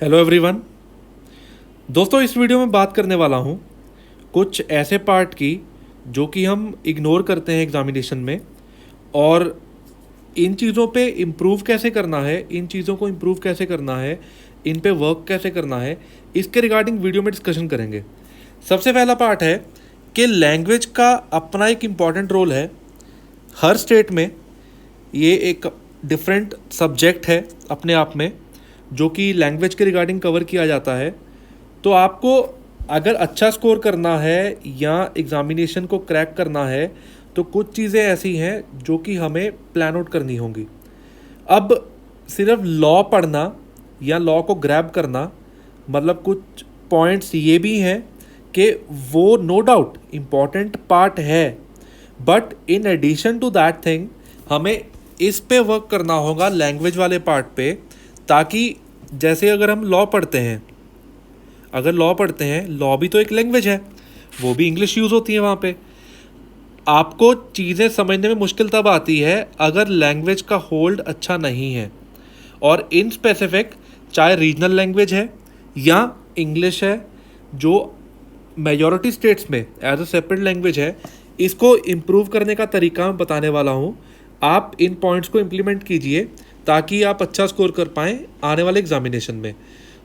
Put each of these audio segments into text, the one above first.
Hello everyone. दोस्तों, इस video में बात करने वाला हूँ कुछ ऐसे पार्ट की जो कि हम इग्नोर करते हैं एग्जामिनेशन में, और इन चीज़ों पे इम्प्रूव कैसे करना है, इन चीज़ों को इम्प्रूव कैसे करना है, इन पे वर्क कैसे करना है, इसके रिगार्डिंग वीडियो में डिस्कशन करेंगे। सबसे पहला पार्ट है कि लैंग्वेज का अपना एक इम्पॉर्टेंट रोल है हर स्टेट में। ये एक डिफरेंट सब्जेक्ट है अपने आप में, जो कि लैंग्वेज के रिगार्डिंग कवर किया जाता है। तो आपको अगर अच्छा स्कोर करना है या एग्ज़ामिनेशन को क्रैक करना है तो कुछ चीज़ें ऐसी हैं जो कि हमें प्लान आउट करनी होंगी। अब सिर्फ लॉ पढ़ना या लॉ को ग्रैब करना, मतलब कुछ पॉइंट्स ये भी हैं कि वो नो डाउट इम्पॉर्टेंट पार्ट है, but in addition to that thing हमें इस पे वर्क करना होगा लैंग्वेज वाले पार्ट पे, ताकि जैसे अगर हम लॉ पढ़ते हैं, लॉ भी तो एक लैंग्वेज है, वो भी इंग्लिश यूज़ होती है वहाँ पे। आपको चीज़ें समझने में मुश्किल तब आती है अगर लैंग्वेज का होल्ड अच्छा नहीं है, और इन स्पेसिफिक चाहे रीजनल लैंग्वेज है या इंग्लिश है, जो मेजॉरिटी स्टेट्स में एज अ सेपरेट लैंग्वेज है, इसको इम्प्रूव करने का तरीका मैं बताने वाला हूँ। आप इन पॉइंट्स को इम्प्लीमेंट कीजिए ताकि आप अच्छा स्कोर कर पाएँ आने वाले एग्जामिनेशन में।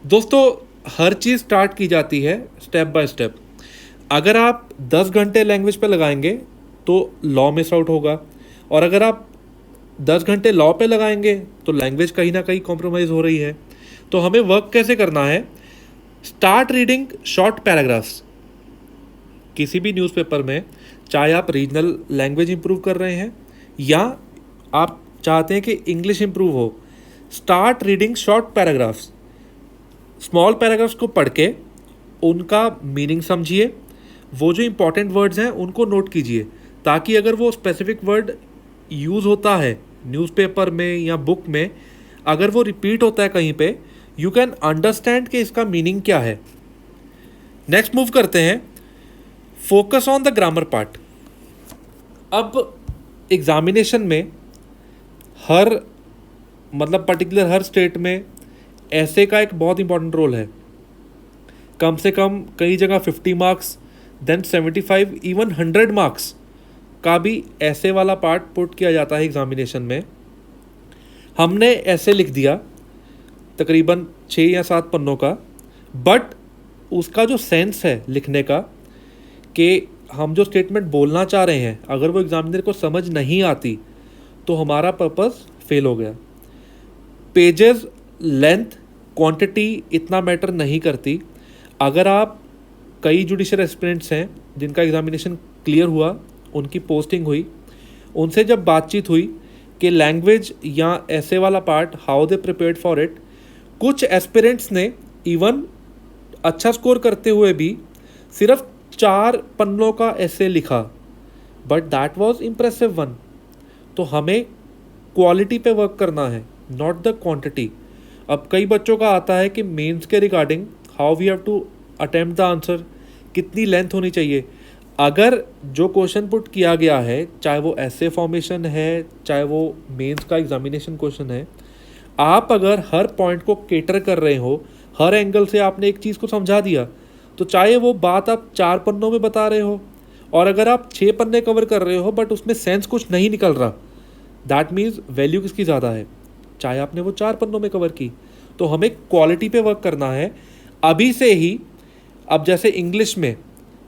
दोस्तों, हर चीज़ स्टार्ट की जाती है स्टेप बाय स्टेप। अगर आप 10 घंटे लैंग्वेज पे लगाएंगे तो लॉ मिस आउट होगा, और अगर आप 10 घंटे लॉ पे लगाएंगे तो लैंग्वेज कहीं ना कहीं कॉम्प्रोमाइज़ हो रही है। तो हमें वर्क कैसे करना है? Start reading short paragraphs. किसी भी न्यूज़पेपर में, चाहे आप रीजनल लैंग्वेज इंप्रूव कर रहे हैं या आप चाहते हैं कि इंग्लिश इंप्रूव हो, start reading short paragraphs. Small paragraphs को पढ़ के उनका मीनिंग समझिए, वो जो इंपॉर्टेंट वर्ड्स हैं उनको नोट कीजिए, ताकि अगर वो स्पेसिफिक वर्ड यूज़ होता है न्यूज़पेपर में या बुक में, अगर वो रिपीट होता है कहीं पे, यू कैन अंडरस्टैंड कि इसका मीनिंग क्या है। नेक्स्ट मूव करते हैं, focus on the grammar part. अब एग्जामिनेशन में पर्टिकुलर हर स्टेट में ऐसे का एक बहुत इंपॉर्टेंट रोल है। कम से कम कई जगह 50 मार्क्स, देन 75, इवन 100 मार्क्स का भी ऐसे वाला पार्ट पुट किया जाता है एग्जामिनेशन में। हमने ऐसे लिख दिया तकरीबन 6 या 7 पन्नों का, बट उसका जो सेंस है लिखने का, कि हम जो स्टेटमेंट बोलना चाह रहे हैं अगर वो एग्जामिनर को समझ नहीं आती तो हमारा पर्पस फेल हो गया। पेजेस लेंथ, क्वांटिटी इतना मैटर नहीं करती। अगर आप, कई जुडिशियल एस्पिरेंट्स हैं जिनका एग्जामिनेशन क्लियर हुआ, उनकी पोस्टिंग हुई, उनसे जब बातचीत हुई कि लैंग्वेज या ऐसे वाला part how they prepared for it, कुछ एस्पिरेंट्स ने इवन अच्छा स्कोर करते हुए भी सिर्फ 4 पन्नों का ऐसे लिखा, but that was impressive one. तो हमें क्वालिटी पे वर्क करना है, नॉट द क्वांटिटी। अब कई बच्चों का आता है कि मेंस के regarding how we have to attempt the answer, कितनी लेंथ होनी चाहिए। अगर जो क्वेश्चन पुट किया गया है, चाहे वो ऐसे फॉर्मेशन है, चाहे वो मेंस का एग्जामिनेशन क्वेश्चन है, आप अगर हर पॉइंट को केटर कर रहे हो, हर एंगल से आपने एक चीज़ को समझा दिया, तो चाहे वो बात आप 4 पन्नों में बता रहे हो, और अगर आप 6 पन्ने कवर कर रहे हो बट उसमें सेंस कुछ नहीं निकल रहा, दैट मीन्स वैल्यू किसकी ज़्यादा है, चाहे आपने वो 4 पन्नों में कवर की। तो हमें क्वालिटी पे वर्क करना है अभी से ही। अब जैसे इंग्लिश में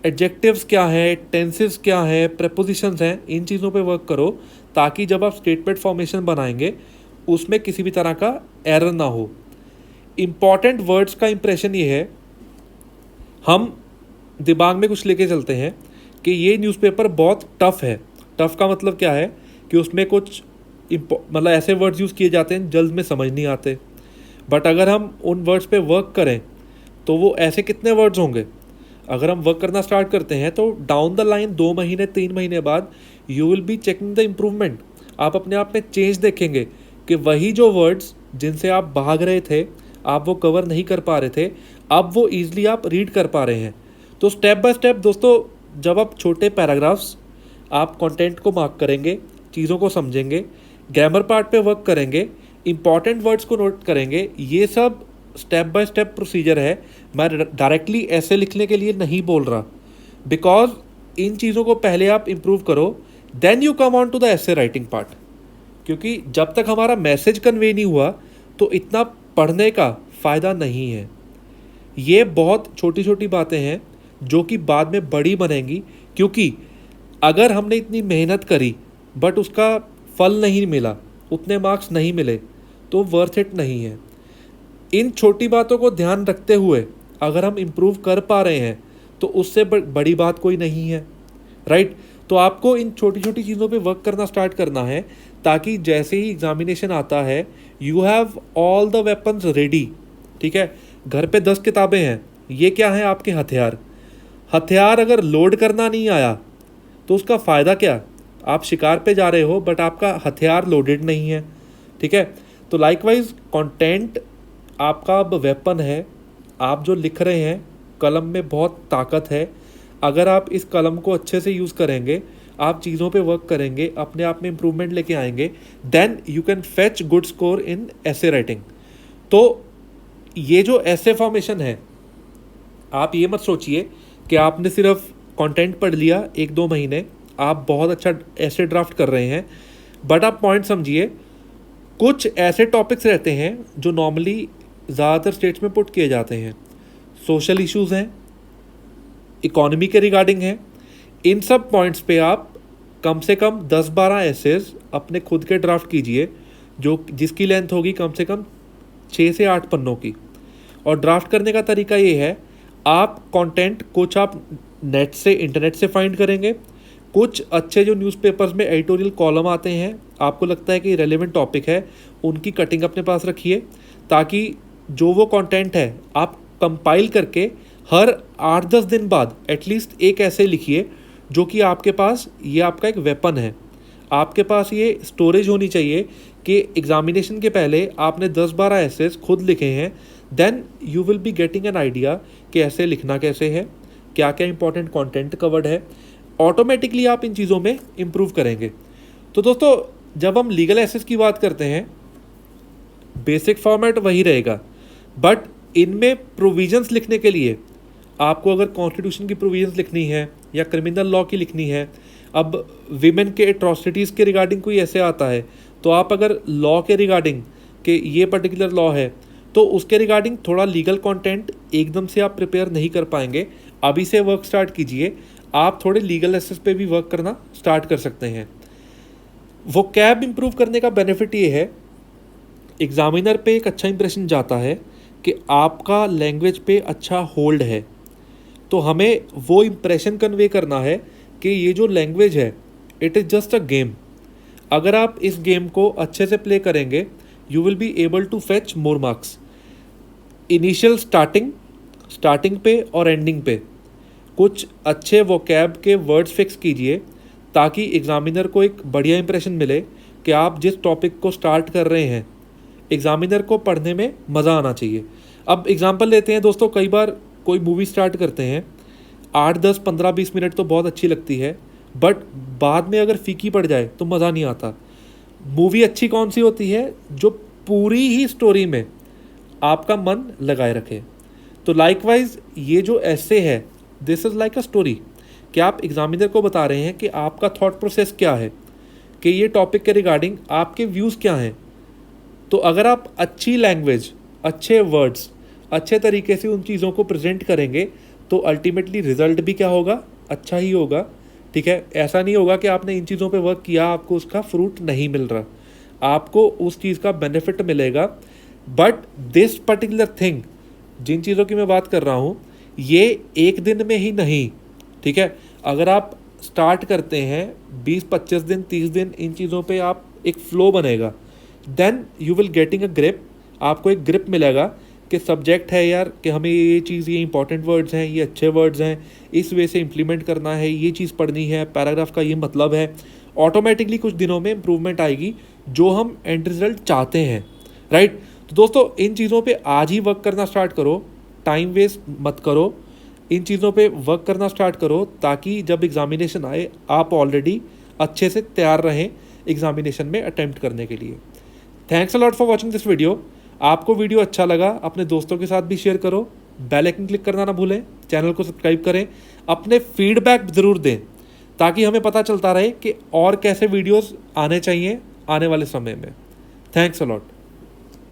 एडजेक्टिव्स क्या है, टेंसेस क्या है, प्रेपोजिशंस हैं, इन चीज़ों पे वर्क करो, ताकि जब आप स्टेटमेंट फॉर्मेशन बनाएंगे उसमें किसी भी तरह का एरर ना हो। इम्पॉर्टेंट वर्ड्स का इंप्रेशन ये है, हम दिमाग में कुछ लेके चलते हैं कि ये न्यूज़पेपर बहुत टफ़ है। टफ़ का मतलब क्या है कि उसमें कुछ ऐसे वर्ड्स यूज़ किए जाते हैं जल्द में समझ नहीं आते, बट अगर हम उन वर्ड्स पे वर्क करें तो वो ऐसे कितने वर्ड्स होंगे। अगर हम वर्क करना स्टार्ट करते हैं तो डाउन द लाइन 2 महीने 3 महीने बाद you will be checking the improvement. आप अपने आप में चेंज देखेंगे कि वही जो वर्ड्स जिनसे आप भाग रहे थे, आप वो कवर नहीं कर पा रहे थे, अब वो ईजिली आप रीड कर पा रहे हैं। तो स्टेप बाय स्टेप दोस्तों, जब आप छोटे पैराग्राफ्स, आप कंटेंट को मार्क करेंगे, चीज़ों को समझेंगे, ग्रामर पार्ट पे वर्क करेंगे, इंपॉर्टेंट वर्ड्स को नोट करेंगे, ये सब स्टेप बाय स्टेप प्रोसीजर है, मैं डायरेक्टली ऐसे लिखने के लिए नहीं बोल रहा, बिकॉज इन चीज़ों को पहले आप इम्प्रूव करो, then you come on to the essay writing part. क्योंकि जब तक हमारा मैसेज कन्वे नहीं हुआ तो इतना पढ़ने का फ़ायदा नहीं है। ये बहुत छोटी छोटी बातें हैं जो कि बाद में बड़ी बनेंगी, क्योंकि अगर हमने इतनी मेहनत करी बट उसका फल नहीं मिला, उतने मार्क्स नहीं मिले, तो वर्थ इट नहीं है। इन छोटी बातों को ध्यान रखते हुए अगर हम इम्प्रूव कर पा रहे हैं तो उससे बड़ी बात कोई नहीं है, राइट। तो आपको इन छोटी छोटी चीज़ों पे वर्क करना स्टार्ट करना है, ताकि जैसे ही एग्जामिनेशन आता है you have all the weapons ready. ठीक है, घर पे 10 किताबें हैं, ये क्या है? आपके हथियार। हथियार अगर लोड करना नहीं आया तो उसका फ़ायदा क्या? आप शिकार पे जा रहे हो बट आपका हथियार लोडेड नहीं है। ठीक है, तो लाइकवाइज कंटेंट आपका अब वेपन है। आप जो लिख रहे हैं, कलम में बहुत ताकत है। अगर आप इस कलम को अच्छे से यूज़ करेंगे, आप चीज़ों पे वर्क करेंगे, अपने आप में इम्प्रूवमेंट लेके आएंगे, then you can fetch good score in essay writing. तो ये जो ऐसे फॉर्मेशन है, आप ये मत सोचिए कि आपने सिर्फ कंटेंट पढ़ लिया 1-2 महीने, आप बहुत अच्छा ऐसे ड्राफ्ट कर रहे हैं, बट आप पॉइंट समझिए। कुछ ऐसे टॉपिक्स रहते हैं जो नॉर्मली ज़्यादातर स्टेट्स में पुट किए जाते हैं। सोशल इश्यूज़ हैं, इकोनॉमी के रिगार्डिंग है। इन सब पॉइंट्स पे आप कम से कम 10-12 एसेज अपने खुद के ड्राफ्ट कीजिए, जिसकी लेंथ होगी कम से कम 6 से 8 पन्नों की। और ड्राफ्ट करने का तरीका ये है, आप कंटेंट कुछ आप नेट से, इंटरनेट से फाइंड करेंगे, कुछ अच्छे जो न्यूज़पेपर्स में एडिटोरियल कॉलम आते हैं, आपको लगता है कि रेलेवेंट टॉपिक है, उनकी कटिंग अपने पास रखिए, ताकि जो वो कंटेंट है आप कंपाइल करके हर 8-10 दिन बाद एटलीस्ट एक ऐसे लिखिए जो कि आपके पास, ये आपका एक वेपन है। आपके पास ये स्टोरेज होनी चाहिए कि एग्जामिनेशन के पहले आपने 10-12 ऐसेज खुद लिखे हैं, then you will be getting an idea कि ऐसे लिखना कैसे है, क्या क्या इंपॉर्टेंट कंटेंट कवर्ड है। ऑटोमेटिकली आप इन चीज़ों में इम्प्रूव करेंगे। तो दोस्तों, जब हम लीगल एसेज की बात करते हैं, बेसिक फॉर्मेट वही रहेगा, बट इनमें प्रोविजंस लिखने के लिए आपको अगर कॉन्स्टिट्यूशन की प्रोविजंस लिखनी है या क्रिमिनल लॉ की लिखनी है, अब विमेन के एट्रॉसिटीज़ के रिगार्डिंग कोई ऐसे आता है, तो आप अगर लॉ के रिगार्डिंग कि ये पर्टिकुलर लॉ है, तो उसके रिगार्डिंग थोड़ा लीगल कंटेंट एकदम से आप प्रिपेयर नहीं कर पाएंगे। अभी से वर्क स्टार्ट कीजिए, आप थोड़े लीगल एसेस पे भी वर्क करना स्टार्ट कर सकते हैं। वो कैब इम्प्रूव करने का बेनिफिट ये है, एग्जामिनर पे एक अच्छा इंप्रेशन जाता है कि आपका लैंग्वेज पे अच्छा होल्ड है। तो हमें वो इम्प्रेशन कन्वे करना है कि ये जो लैंग्वेज है, it is just a game. अगर आप इस गेम को अच्छे से प्ले करेंगे, you will be able to fetch more marks. Initial starting पे और एंडिंग पे कुछ अच्छे वोकैब के वर्ड्स फिक्स कीजिए, ताकि एग्ज़ामिनर को एक बढ़िया इंप्रेशन मिले कि आप जिस टॉपिक को स्टार्ट कर रहे हैं, एग्ज़ामिनर को पढ़ने में मज़ा आना चाहिए। अब एग्जांपल लेते हैं दोस्तों, कई बार कोई मूवी स्टार्ट करते हैं, 8-10-15-20 मिनट तो बहुत अच्छी लगती है, बट बाद में अगर फीकी पड़ जाए तो मज़ा नहीं आता। मूवी अच्छी कौन सी होती है? जो पूरी ही स्टोरी में आपका मन लगाए रखे। तो लाइकवाइज ये जो ऐसे है, this is like a story, कि आप एग्जामिनर को बता रहे हैं कि आपका थॉट प्रोसेस क्या है, कि ये टॉपिक के रिगार्डिंग आपके व्यूज़ क्या हैं। तो अगर आप अच्छी लैंग्वेज, अच्छे वर्ड्स, अच्छे तरीके से उन चीज़ों को प्रेजेंट करेंगे, तो अल्टीमेटली रिजल्ट भी क्या होगा? अच्छा ही होगा। ठीक है, ऐसा नहीं होगा कि आपने इन चीज़ों पे वर्क किया, आपको उसका फ्रूट नहीं मिल रहा, आपको उस चीज़ का बेनिफिट मिलेगा। बट दिस पर्टिकुलर थिंग, जिन चीज़ों की मैं बात कर रहा हूँ, ये एक दिन में ही नहीं। ठीक है, अगर आप स्टार्ट करते हैं 20-25 दिन, 30 दिन, इन चीज़ों पे आप एक फ़्लो बनेगा, then you will getting a grip. आपको एक ग्रिप मिलेगा कि सब्जेक्ट है यार, कि हमें ये चीज़, ये इंपॉर्टेंट वर्ड्स हैं, ये अच्छे वर्ड्स हैं, इस वे से इम्प्लीमेंट करना है, ये चीज़ पढ़नी है, पैराग्राफ का ये मतलब है। ऑटोमेटिकली कुछ दिनों में इम्प्रूवमेंट आएगी, जो हम एंड रिजल्ट चाहते हैं, राइट। तो दोस्तों, इन चीज़ों पे आज ही वर्क करना स्टार्ट करो, टाइम वेस्ट मत करो, इन चीज़ों पे वर्क करना स्टार्ट करो, ताकि जब एग्ज़ामिनेशन आए आप ऑलरेडी अच्छे से तैयार रहें एग्ज़ामिनेशन में अटेम्प्ट करने के लिए। Thanks a lot for watching this video. आपको वीडियो अच्छा लगा अपने दोस्तों के साथ भी शेयर करो, बेल आइकन क्लिक करना ना भूलें, चैनल को सब्सक्राइब करें, अपने फीडबैक ज़रूर दें ताकि हमें पता चलता रहे कि और कैसे वीडियोस आने चाहिए आने वाले समय में। Thanks a lot.